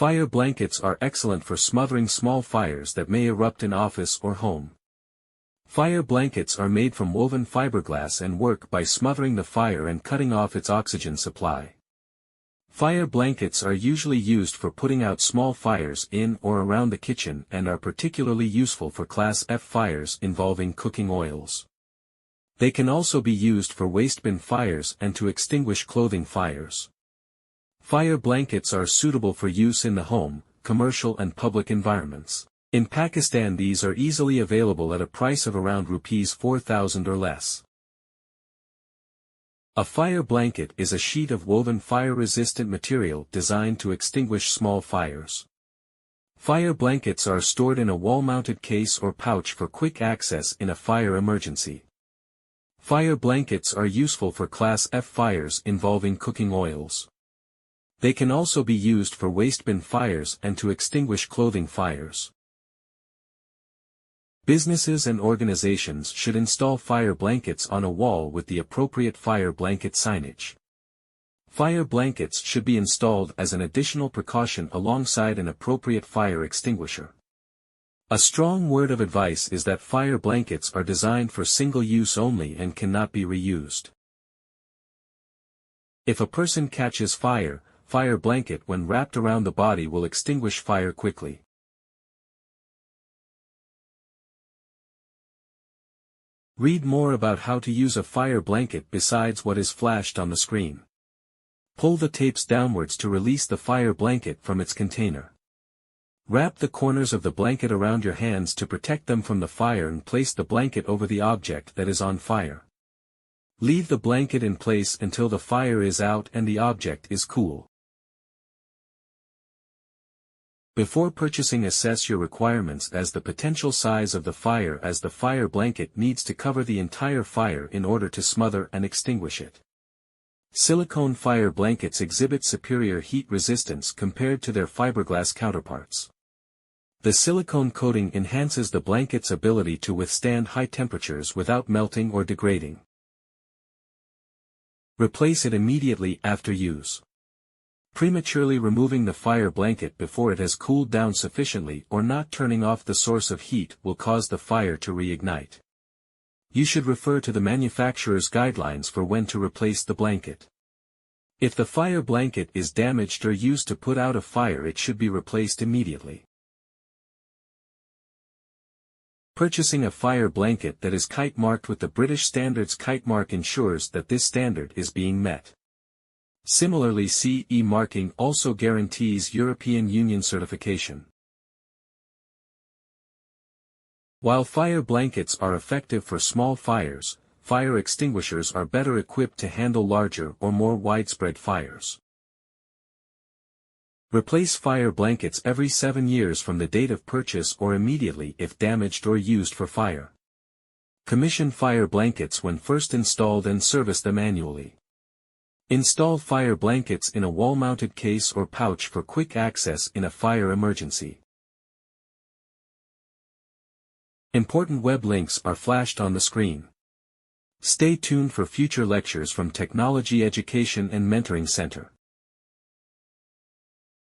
Fire blankets are excellent for smothering small fires that may erupt in office or home. Fire blankets are made from woven fiberglass and work by smothering the fire and cutting off its oxygen supply. Fire blankets are usually used for putting out small fires in or around the kitchen and are particularly useful for Class F fires involving cooking oils. They can also be used for waste bin fires and to extinguish clothing fires. Fire blankets are suitable for use in the home, commercial and public environments. In Pakistan these are easily available at a price of around Rs 4,000 or less. A fire blanket is a sheet of woven fire-resistant material designed to extinguish small fires. Fire blankets are stored in a wall-mounted case or pouch for quick access in a fire emergency. Fire blankets are useful for Class F fires involving cooking oils. They can also be used for waste bin fires and to extinguish clothing fires. Businesses and organizations should install fire blankets on a wall with the appropriate fire blanket signage. Fire blankets should be installed as an additional precaution alongside an appropriate fire extinguisher. A strong word of advice is that fire blankets are designed for single use only and cannot be reused. If a person catches fire, fire blanket when wrapped around the body will extinguish fire quickly. Read more about how to use a fire blanket besides what is flashed on the screen. Pull the tapes downwards to release the fire blanket from its container. Wrap the corners of the blanket around your hands to protect them from the fire and place the blanket over the object that is on fire. Leave the blanket in place until the fire is out and the object is cool. Before purchasing, assess your requirements as the potential size of the fire, as the fire blanket needs to cover the entire fire in order to smother and extinguish it. Silicone fire blankets exhibit superior heat resistance compared to their fiberglass counterparts. The silicone coating enhances the blanket's ability to withstand high temperatures without melting or degrading. Replace it immediately after use. Prematurely removing the fire blanket before it has cooled down sufficiently or not turning off the source of heat will cause the fire to reignite. You should refer to the manufacturer's guidelines for when to replace the blanket. If the fire blanket is damaged or used to put out a fire, it should be replaced immediately. Purchasing a fire blanket that is kite marked with the British Standards kite mark ensures that this standard is being met. Similarly, CE marking also guarantees European Union certification. While fire blankets are effective for small fires, fire extinguishers are better equipped to handle larger or more widespread fires. Replace fire blankets every 7 years from the date of purchase or immediately if damaged or used for fire. Commission fire blankets when first installed and service them annually. Install fire blankets in a wall-mounted case or pouch for quick access in a fire emergency. Important web links are flashed on the screen. Stay tuned for future lectures from Technology Education and Mentoring Center.